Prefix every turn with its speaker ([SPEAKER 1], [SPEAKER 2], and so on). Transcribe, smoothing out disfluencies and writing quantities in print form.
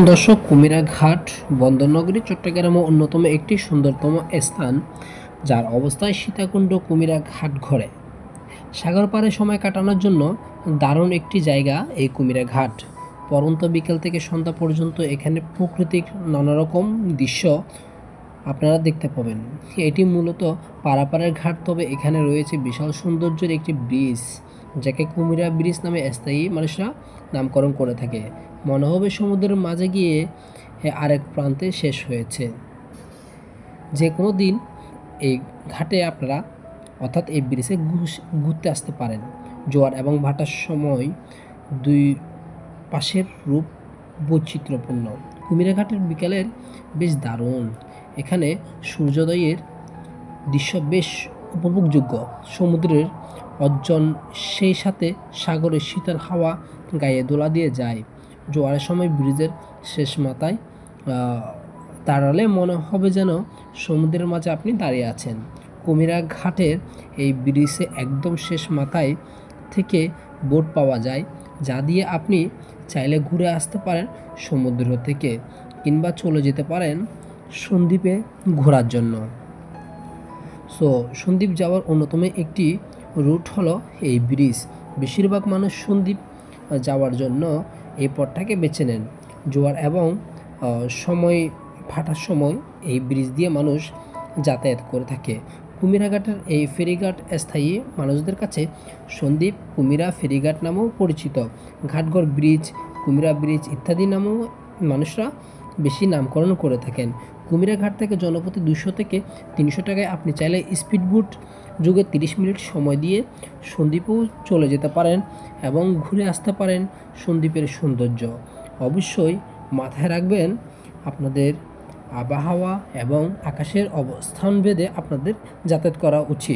[SPEAKER 1] দর্শক, কুমিরা ঘাট বন্দরনগরী চট্টগ্রামের অন্যতম একটি সুন্দরতম স্থান, যার অবস্থায় সীতাকুণ্ড কুমিরা ঘাট ঘরে সাগর পাড়ে সময় কাটানোর জন্য দারুণ একটি জায়গা এই কুমিরা ঘাট। পরন্ত বিকেল থেকে সন্ধ্যা পর্যন্ত এখানে প্রাকৃতিক নানা রকম দৃশ্য আপনারা দেখতে পাবেন। এটি মূলত পারাপাড়ের ঘাট, তবে এখানে রয়েছে বিশাল সৌন্দর্যের একটি ব্রিজ, যাকে কুমিরা ব্রিজ নামে স্থায়ী মানুষরা নামকরণ করে থাকে। মনে হবে সমুদ্রের মাঝে গিয়ে আরেক প্রান্তে শেষ হয়েছে। যে কোনো দিন এই ঘাটে আপনারা অর্থাৎ এই ব্রিজে ঘুরতে আসতে পারেন। জোয়ার এবং ভাটার সময় দুই পাশের রূপ বৈচিত্র্যপূর্ণ। কুমিরা ঘাটের বিকালের বেশ দারুণ। এখানে সূর্যোদয়ের দৃশ্য বেশ উপভোগযোগ্য। সমুদ্রের অর্জন, সেই সাথে সাগরের শীতল হাওয়া গায়ে দোলা দিয়ে যায়। জোয়ারের সময় ব্রিজের শেষ মাথায় দাঁড়ালে মনে হবে যেন সমুদ্রের মাঝে আপনি দাঁড়িয়ে আছেন। কুমিরা ঘাটের এই ব্রিজে একদম শেষ মাথায় থেকে বোট পাওয়া যায়, যা দিয়ে আপনি চাইলে ঘুরে আসতে পারেন সমুদ্র থেকে, কিংবা চলে যেতে পারেন সন্দ্বীপে ঘোরার জন্য। সো সন্দ্বীপ যাওয়ার অন্যতম একটি রুট হলো এই ব্রিজ। বেশিরভাগ মানুষ সন্দ্বীপ যাওয়ার জন্য এই পথটাকে বেছে নেন। জোয়ার এবং সময় ভাটার সময় এই ব্রিজ দিয়ে মানুষ যাতায়াত করে থাকে। কুমিরাঘাটের এই ফেরিঘাট স্থায়ী মানুষদের কাছে সন্দ্বীপ কুমিরা ফেরিঘাট নামেও পরিচিত। ঘাটঘর ব্রিজ, কুমিরা ব্রিজ ইত্যাদি নামেও মানুষরা বেশি নামকরণ করে থাকেন। কুমিরা ঘাট থেকে জনপ্রতি 200 থেকে 300 টাকায় আপনি চাইলে স্পিডবোট যুগে 30 মিনিট সময় দিয়ে সন্দ্বীপেও চলে যেতে পারেন এবং ঘুরে আসতে পারেন সন্দ্বীপের সৌন্দর্য। অবশ্যই মাথায় রাখবেন, আপনাদের আবহাওয়া এবং আকাশের অবস্থান ভেদে আপনাদের যাতায়াত করা উচিত।